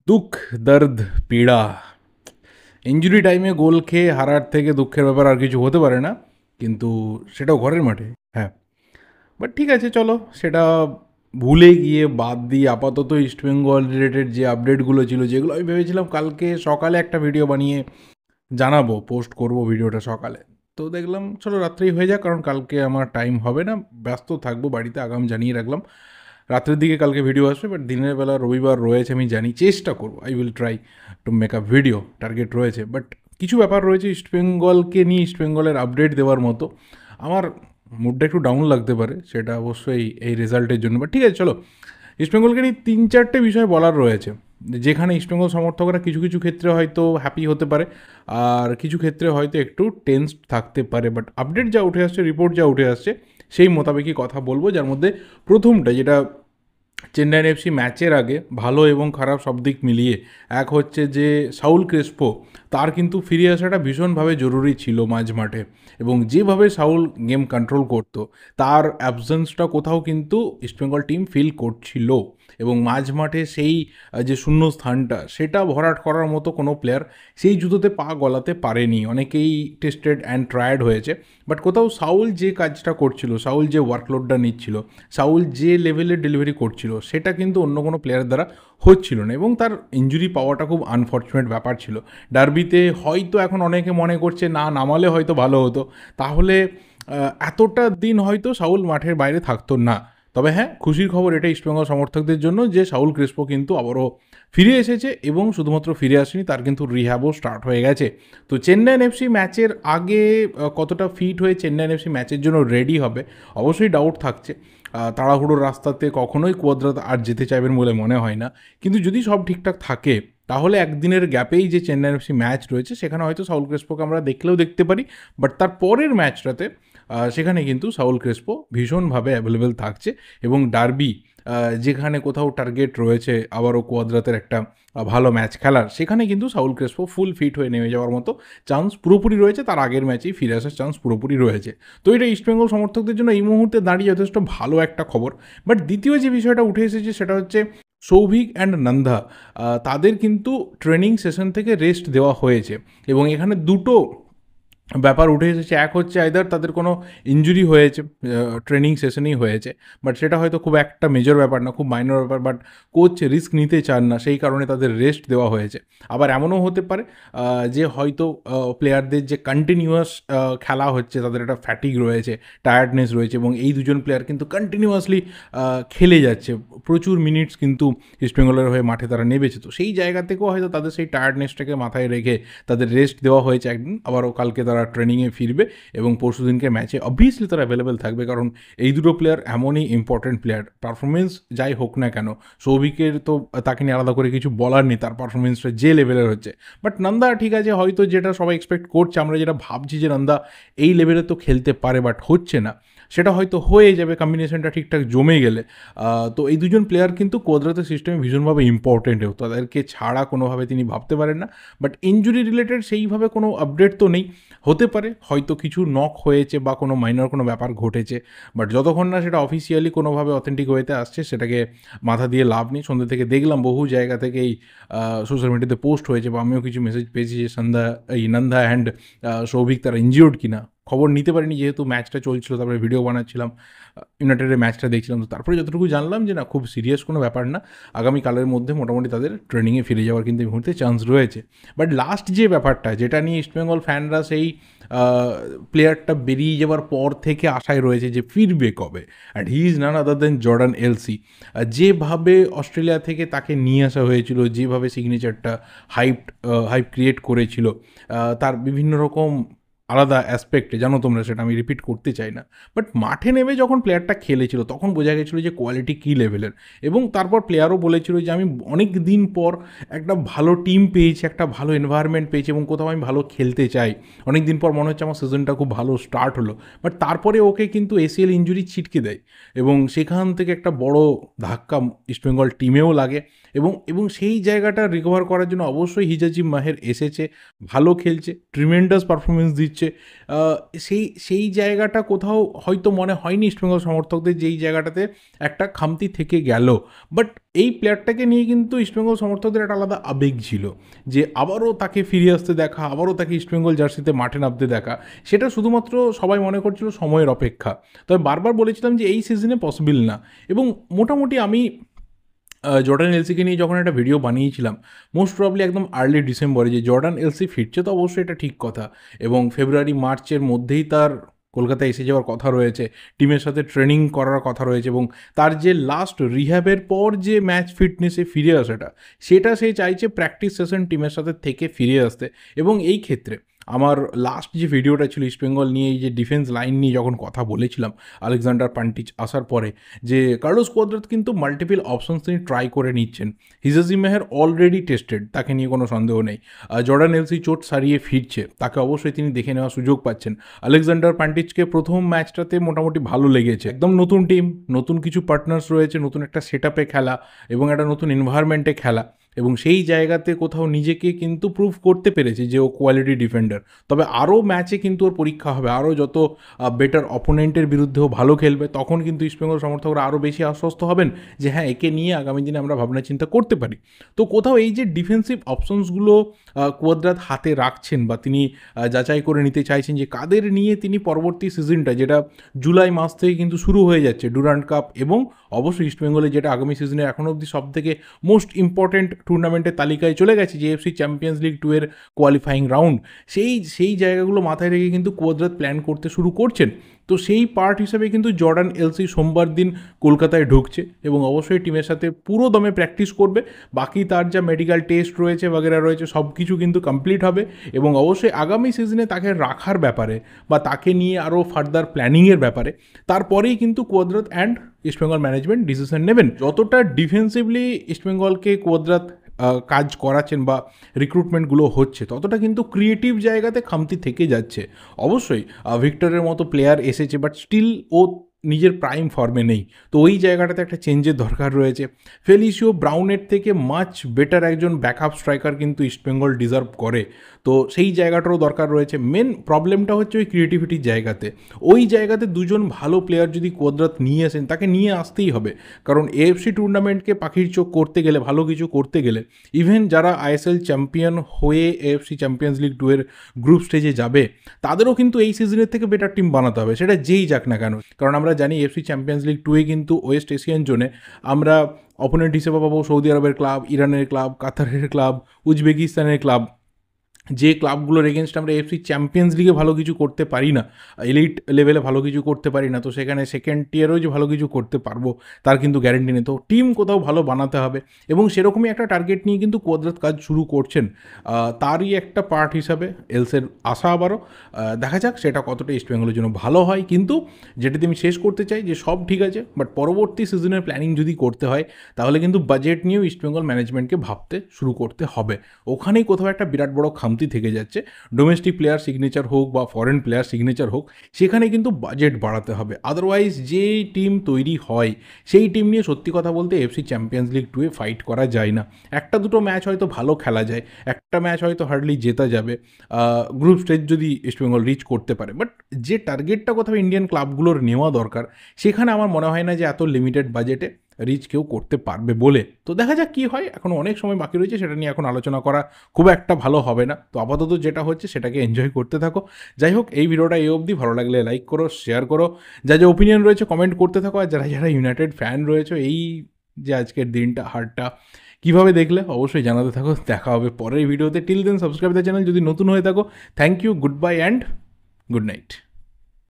দুঃখ, দর্দ, পীড়া। ইনজুরি টাইমে গোল খেয়ে হারার থেকে দুঃখের ব্যাপার আর কিছু হতে পারে না, কিন্তু সেটাও ঘরের মাঠে। হ্যাঁ, বাট ঠিক আছে, চলো সেটা ভুলে গিয়ে বাদ দিয়ে আপাতত ইস্টবেঙ্গল রিলেটেড যে আপডেটগুলো ছিল, যেগুলো আমি ভেবেছিলাম কালকে সকালে একটা ভিডিও বানিয়ে জানাবো, পোস্ট করব ভিডিওটা সকালে, তো দেখলাম চলো রাত্রেই হয়ে যাক, কারণ কালকে আমার টাইম হবে না, ব্যস্ত থাকবো বাড়িতে, আগাম জানিয়ে রাখলাম। রাত্রের দিকে কালকে ভিডিও আসবে, বাট দিনের বেলা রবিবার রয়েছে, আমি জানি, চেষ্টা করবো, I will try to make a video, target রয়েছে। বাট কিছু ব্যাপার রয়েছে ইস্টবেঙ্গলকে নিয়ে, ইস্টবেঙ্গলের আপডেট দেওয়ার মতো। আমার মুডটা একটু ডাউন লাগতে পারে, সেটা অবশ্যই এই রেজাল্টের জন্য, বাট ঠিক আছে চলো। ইস্টবেঙ্গলকে নিয়ে 3-4টে বিষয় বলার রয়েছে, যেখানে ইস্টবেঙ্গল সমর্থকরা কিছু কিছু ক্ষেত্রে হয়তো হ্যাপি হতে পারে, আর কিছু ক্ষেত্রে হয়তো একটু টেন্সড থাকতে পারে। বাট আপডেট যা উঠে আসছে, রিপোর্ট যা উঠে আসছে, সেই মোতাবেকই কথা বলবো। যার মধ্যে প্রথমটা, যেটা চেন্নাইয়ের এফসি ম্যাচের আগে ভালো এবং খারাপ সব দিক মিলিয়ে, এক হচ্ছে যে সাউল ক্রেসপো, তার কিন্তু ফিরে আসাটা ভীষণভাবে জরুরি ছিল মাঝ মাঠে, এবং যেভাবে সাউল গেম কন্ট্রোল করতো, তার অ্যাবসেন্সটা কোথাও কিন্তু ইস্টবেঙ্গল টিম ফিল করছিল, এবং মাঝ মাঠে সেই যে শূন্য স্থানটা, সেটা ভরাট করার মতো কোনো প্লেয়ার সেই জুতোতে পা গলাতে পারেনি। অনেকেই টেস্টেড অ্যান্ড ট্রায়াড হয়েছে, বাট কোথাও সাউল যে কাজটা করছিল, সাউল যে ওয়ার্কলোডটা নিচ্ছিল, সাউল যে লেভেলে ডেলিভারি করছিল, সেটা কিন্তু অন্য কোনো প্লেয়ার দ্বারা হচ্ছিল না, এবং তার ইঞ্জুরি পাওয়াটা খুব আনফর্চুনেট ব্যাপার ছিল। ডার্বিতে হয়তো এখন অনেকে মনে করছে না, নামালে হয়তো ভালো হতো, তাহলে এতটা দিন হয়তো সাউল মাঠের বাইরে থাকতো না। তবে হ্যাঁ, খুশির খবর এটা ইস্টবেঙ্গল সমর্থকদের জন্য, যে সাউল ক্রেসপো কিন্তু আবারও ফিরে এসেছে, এবং শুধুমাত্র ফিরে আসেনি, তার কিন্তু রিহ্যাবও স্টার্ট হয়ে গেছে। তো চেন্নাইন এফসি ম্যাচের আগে কতটা ফিট হয়ে চেন্নাইন এফসি ম্যাচের জন্য রেডি হবে, অবশ্যই ডাউট থাকছে। তাড়াহুড়োর রাস্তাতে কখনোই কোয়াদ্রাত আর যেতে চাইবেন বলে মনে হয় না, কিন্তু যদি সব ঠিকঠাক থাকে, তাহলে একদিনের গ্যাপেই যে চেন্নাই এফসি ম্যাচ রয়েছে, সেখানে হয়তো সাউল ক্রেসপোকে আমরা দেখলেও দেখতে পারি। বাট তার পরের ম্যাচটাতে সেখানে কিন্তু সাউল ক্রেসপো ভীষণভাবে অ্যাভেলেবেল থাকছে, এবং ডার্বি, যেখানে কোথাও টার্গেট রয়েছে আবারও কোয়াদ্রাতের একটা ভালো ম্যাচ খেলার, সেখানে কিন্তু সাউল ক্রেসপো ফুল ফিট হয়ে নেমে যাওয়ার মতো চান্স পুরোপুরি রয়েছে, তার আগের ম্যাচেই ফিরে আসার চান্স পুরোপুরি রয়েছে। তো এটা ইস্টবেঙ্গল সমর্থকদের জন্য এই মুহূর্তে দাঁড়িয়ে যথেষ্ট ভালো একটা খবর। বাট দ্বিতীয় যে বিষয়টা উঠে এসেছে, সেটা হচ্ছে সৌভিক অ্যান্ড নন্দা, তাদের কিন্তু ট্রেনিং সেশন থেকে রেস্ট দেওয়া হয়েছে, এবং এখানে দুটো ব্যাপার উঠে এসেছে। এক হচ্ছে আইদার তাদের কোনো ইনজুরি হয়েছে, ট্রেনিং সেশনেই হয়েছে, বাট সেটা হয়তো খুব একটা মেজর ব্যাপার না, খুব মাইনর ব্যাপার, বাট কোচ রিস্ক নিতে চান না, সেই কারণে তাদের রেস্ট দেওয়া হয়েছে। আবার এমনও হতে পারে যে হয়তো প্লেয়ারদের যে কন্টিনিউয়াস খেলা হচ্ছে, তাদের একটা ফ্যাটিক রয়েছে, টায়ার্ডনেস রয়েছে, এবং এই দুজন প্লেয়ার কিন্তু কন্টিনিউয়াসলি খেলে যাচ্ছে, প্রচুর মিনিটস কিন্তু ইস্টবেঙ্গলের হয়ে মাঠে তারা নেমেছে, তো সেই জায়গা থেকেও হয়তো তাদের সেই টায়ার্ডনেসটাকে মাথায় রেখে তাদের রেস্ট দেওয়া হয়েছে একদিন। আবারও কালকে তারা ট্রেনিংয়ে ফিরবে, এবং পরশু দিনকে ম্যাচে অবভিয়াসলি তারা অ্যাভেলেবেল থাকবে, কারণ এই দুটো প্লেয়ার এমনই ইম্পর্টেন্ট প্লেয়ার। পারফরমেন্স যাই হোক না কেন, সৌভিকের তো তাকে নিয়ে আলাদা করে কিছু বলার নেই, তার পারফরমেন্সটা যে লেভেলের হচ্ছে। বাট নন্দা ঠিক আছে, হয়তো যেটা সবাই এক্সপেক্ট করছে, আমরা যেটা ভাবছি যে নন্দা এই লেভেলে তো খেলতে পারে, বাট হচ্ছে না, সেটা হয়তো হয়ে যাবে কম্বিনেশনটা ঠিকঠাক জমে গেলে। তো এই দুজন প্লেয়ার কিন্তু কোয়াদ্রাতের সিস্টেমে ভীষণভাবে ইম্পর্টেন্টও, তাদেরকে ছাড়া কোনোভাবে তিনি ভাবতে পারেন না। বাট ইনজুরি রিলেটেড সেইভাবে কোনো আপডেট তো নেই, হতে পারে হয়তো কিছু নক হয়েছে বা কোনো মাইনর কোনো ব্যাপার ঘটেছে, বাট যতক্ষণ না সেটা অফিসিয়ালি কোনোভাবে অথেন্টিক ওয়েতে আসছে, সেটাকে মাথা দিয়ে লাভ নেই। সন্ধ্যে থেকে দেখলাম বহু জায়গা থেকে এই সোশ্যাল মিডিয়াতে পোস্ট হয়েছে, বা আমিও কিছু মেসেজ পেয়েছি যে নন্দা অ্যান্ড সৌভিক তারা ইনজিওর্ড কিনা। খবর নিতে পারিনি, যেহেতু ম্যাচটা চলছিল, তারপরে ভিডিও বানাচ্ছিলাম, ইউনাইটেডের ম্যাচটা দেখছিলাম, তো তারপরে যতটুকু জানলাম যে না, খুব সিরিয়াস কোনো ব্যাপার না, আগামীকালের মধ্যে মোটামুটি তাদের ট্রেনিংয়ে ফিরে যাওয়ার কিন্তু এই মুহূর্তে চান্স রয়েছে। বাট লাস্ট যে ব্যাপারটা, যেটা নিয়ে ইস্টবেঙ্গল ফ্যানরা সেই প্লেয়ারটা বেরিয়ে যাওয়ার পর থেকে আশায় রয়েছে যে ফিরবে কবে, and he is none other than Jordan Elsey. যেভাবে অস্ট্রেলিয়া থেকে তাকে নিয়ে আসা হয়েছিল, যেভাবে সিগনেচারটা হাইপ ক্রিয়েট করেছিল, তার বিভিন্ন রকম আলাদা অ্যাসপেক্টে, জানো তোমরা, সেটা আমি রিপিট করতে চাই না। বাট মাঠে নেমে যখন প্লেয়ারটা খেলেছিল, তখন বোঝা গেছিলো যে কোয়ালিটি কী লেভেলের, এবং তারপর প্লেয়ারও বলেছিল যে আমি অনেক দিন পর একটা ভালো টিম পেয়েছি, একটা ভালো এনভায়রনমেন্ট পেয়েছি, এবং কোথাও আমি ভালো খেলতে চাই। অনেক দিন পর মনে হচ্ছে আমার সিজনটা খুব ভালো স্টার্ট হলো। বাট তারপরে ওকে কিন্তু এসিএল ইঞ্জুরি ছিটকে দেয়, এবং সেখান থেকে একটা বড় ধাক্কা ইস্টবেঙ্গল টিমেও লাগে, এবং সেই জায়গাটা রিকভার করার জন্য অবশ্যই হিজাজি মাহের এসেছে, ভালো খেলছে, ট্রিমেন্ডাস পারফরমেন্স দিচ্ছে। সেই জায়গাটা কোথাও হয়তো মনে হয়নি ইস্টবেঙ্গল সমর্থকদের, যেই জায়গাটাতে একটা খামতি থেকে গেল। বাট এই প্লেয়ারটাকে নিয়ে কিন্তু ইস্টবেঙ্গল সমর্থকদের একটা আলাদা আবেগ ছিল, যে আবারও তাকে ফিরে আসতে দেখা, আবারও তাকে ইস্টবেঙ্গল জার্সিতে মাঠে নামতে দেখা। সেটা শুধুমাত্র সবাই মনে করছিল সময়ের অপেক্ষা। তবে বারবার বলেছিলাম যে এই সিজনে পসিবল না। এবং মোটামুটি আমি জর্ডান এলসিকে নিয়ে যখন একটা ভিডিও বানিয়েছিলাম, মোস্ট প্রবলি একদম আর্লি ডিসেম্বরে, যে জর্ডান এলসি ফিরছে, তো অবশ্যই এটা ঠিক কথা। এবং ফেব্রুয়ারি মার্চের মধ্যেই তার কলকাতায় এসে যাওয়ার কথা রয়েছে, টিমের সাথে ট্রেনিং করার কথা রয়েছে, এবং তার যে লাস্ট রিহ্যাবের পর যে ম্যাচ ফিটনেসে ফিরে আসাটা, সেটা সে চাইছে প্র্যাকটিস সেশন টিমের সাথে থেকে ফিরে আসতে। এবং এই ক্ষেত্রে আমার লাস্ট যে ভিডিওটা ছিল ইস্টবেঙ্গল নিয়ে, এই যে ডিফেন্স লাইন নিয়ে যখন কথা বলেছিলাম আলেকজান্ডার পান্টিচ আসার পরে, যে কার্লোস কোয়াদ্রাত কিন্তু মাল্টিপল অপশনস তিনি ট্রাই করে নিচ্ছেন। হিজাজি মেহের অলরেডি টেস্টেড, তাকে নিয়ে কোনো সন্দেহ নেই। জর্ডান এলসি চোট সারিয়ে ফিরছে, তাকে অবশ্যই তিনি দেখে নেওয়ার সুযোগ পাচ্ছেন। আলেকজান্ডার পান্টিচকে প্রথম ম্যাচটাতে মোটামুটি ভালো লেগেছে। একদম নতুন টিম, নতুন কিছু পার্টনার্স রয়েছে, নতুন একটা সেট আপে খেলা এবং একটা নতুন এনভায়রনমেন্টে খেলা, এবং সেই জায়গাতে কোথাও নিজেকে কিন্তু প্রুভ করতে পেরেছে যে ও কোয়ালিটি ডিফেন্ডার। তবে আরও ম্যাচে কিন্তু ওর পরীক্ষা হবে, আরও যত বেটার অপোনেন্টের বিরুদ্ধেও ভালো খেলবে, তখন কিন্তু ইস্টবেঙ্গল সমর্থকরা আরও বেশি আশ্বস্ত হবেন যে হ্যাঁ, একে নিয়ে আগামী দিনে আমরা ভাবনা চিন্তা করতে পারি। তো কোথাও এই যে ডিফেন্সিভ অপশনসগুলো কোয়াদ্রাত হাতে রাখছেন, বা তিনি যাচাই করে নিতে চাইছেন যে কাদের নিয়ে তিনি পরবর্তী সিজনটা, যেটা জুলাই মাস থেকে কিন্তু শুরু হয়ে যাচ্ছে, ডুরান্ড কাপ, এবং অবশ্যই ইস্টবেঙ্গলে যেটা আগামী সিজনে এখনও অবধি সবথেকে মোস্ট ইম্পর্টেন্ট টুর্নামেন্টের তালিকায় চলে গেছে, যে এফসি চ্যাম্পিয়ন্স লিগ 2 এর কোয়ালিফাইং রাউন্ড, সেই জায়গাগুলো মাথায় রেখে কিন্তু কোয়াদ্রাত প্ল্যান করতে শুরু করছেন। তো সেই পার্ট হিসেবে কিন্তু জর্ডান এলসি সোমবার দিন কলকাতায় ঢুকছে, এবং অবশ্যই টিমের সাথে পুরো দমে প্র্যাকটিস করবে। বাকি তার যা মেডিকেল টেস্ট রয়েছে বাগেরা রয়েছে, সব কিছু কিন্তু কমপ্লিট হবে, এবং অবশ্যই আগামী সিজনে তাকে রাখার ব্যাপারে বা তাকে নিয়ে আরও ফার্দার প্ল্যানিংয়ের ব্যাপারে তারপরেই কিন্তু Cuadrat and East Bengal management decision নেবেন। যতটা ডিফেন্সিভলি ইস্টবেঙ্গলকে কোয়াদ্রাত কাজ করাচ্ছেন বা রিক্রুটমেন্টগুলো হচ্ছে, ততটা কিন্তু ক্রিয়েটিভ জায়গাতে খামতি থেকে যাচ্ছে। অবশ্যই ভিক্টরের মতো প্লেয়ার এসেছে, বাট স্টিল ও নিজের প্রাইম ফর্মে নেই। তো ওই জায়গাটাতে একটা চেঞ্জের দরকার রয়েছে। ফেলিসিও ব্রাউনের থেকে মাচ বেটার একজন ব্যাকআপ স্ট্রাইকার কিন্তু ইস্টবেঙ্গল ডিজার্ভ করে, তো সেই জায়গাটারও দরকার রয়েছে। মেন প্রবলেমটা হচ্ছে ওই ক্রিয়েটিভিটির জায়গাতে। ওই জায়গাতে দুজন ভালো প্লেয়ার যদি কোয়াদ্রাত নিয়ে আসেন, তাকে নিয়ে আসতেই হবে, কারণ এএফসি টুর্নামেন্টকে পাখির চোখ করতে গেলে, ভালো কিছু করতে গেলে, ইভেন যারা আইএসএল চ্যাম্পিয়ন হয়ে এএফসি চ্যাম্পিয়ন্স লিগ 2 এর গ্রুপ স্টেজে যাবে, তাদেরও কিন্তু এই সিজনের থেকে বেটার টিম বানাতে হবে, সেটা যেই যাক না কেন। কারণ আমরা জানি এএফসি চ্যাম্পিয়ন্স লিগ 2 এ কিন্তু ওয়েস্ট এশিয়ান জোনে আমরা অপোনেন্ট হিসেবে পাবো সৌদি আরবের ক্লাব, ইরানের ক্লাব, কাতারের ক্লাব, উজবেকিস্তানের ক্লাব। যে ক্লাবগুলোর এগেনস্ট আমরা এফসি চ্যাম্পিয়ন্স লিগে ভালো কিছু করতে পারি না, এলিট লেভেলে ভালো কিছু করতে পারি না, তো সেখানে সেকেন্ড টিয়ারেও যে ভালো কিছু করতে পারবো তার কিন্তু গ্যারেন্টি নেই। তো টিম কোথাও ভালো বানাতে হবে, এবং সেরকমই একটা টার্গেট নিয়ে কিন্তু কোয়াদ্রাত কাজ শুরু করছেন। তারই একটা পার্ট হিসাবে এলসের আশা আবারও দেখা যাক সেটা কতটা ইস্টবেঙ্গলের জন্য ভালো হয়। কিন্তু যেটাতে আমি শেষ করতে চাই যে সব ঠিক আছে, বাট পরবর্তী সিজনের প্ল্যানিং যদি করতে হয়, তাহলে কিন্তু বাজেট নিয়েও ইস্টবেঙ্গল ম্যানেজমেন্টকে ভাবতে শুরু করতে হবে। ওখানেই কোথাও একটা বিরাট বড় খামতি থেকে যাচ্ছে। ডোমেস্টিক প্লেয়ার সিগনেচার হোক বা ফরেন প্লেয়ার সিগনেচার হোক, সেখানে কিন্তু বাজেট বাড়াতে হবে। আদারওয়াইজ যে টিম তৈরি হয়, সেই টিম নিয়ে সত্যি কথা বলতে এফসি চ্যাম্পিয়ন্স লিগ 2 এ ফাইট করা যায় না। একটা দুটো ম্যাচ হয়তো ভালো খেলা যায়, একটা ম্যাচ হয়তো হার্ডলি জেতা যাবে, গ্রুপ স্টেজ যদি ইস্টবেঙ্গল রিচ করতে পারে। বাট যে টার্গেটটা কোথাও ইন্ডিয়ান ক্লাবগুলোর নেওয়া দরকার, সেখানে আমার মনে হয় না যে এত লিমিটেড বাজেটে রিচ কেউ করতে পারবে বলে। তো দেখা যাক কী হয়, এখনও অনেক সময় বাকি রয়েছে, সেটা নিয়ে এখন আলোচনা করা খুব একটা ভালো হবে না। তো আপাতত যেটা হচ্ছে সেটাকে এনজয় করতে থাকো। যাই হোক, এই ভিডিওটা এই অবধি, ভালো লাগলে লাইক করো, শেয়ার করো, যা যা ওপিনিয়ন রয়েছে কমেন্ট করতে থাকো। আর যারা যারা ইউনাইটেড ফ্যান রয়েছে, এই যে আজকের দিনটা, হারটা কীভাবে দেখলে অবশ্যই জানাতে থাকো। দেখা হবে পরের ভিডিওতে। Till then subscribe the channel যদি নতুন হয়ে থাকো। Thank you, goodbye and good night.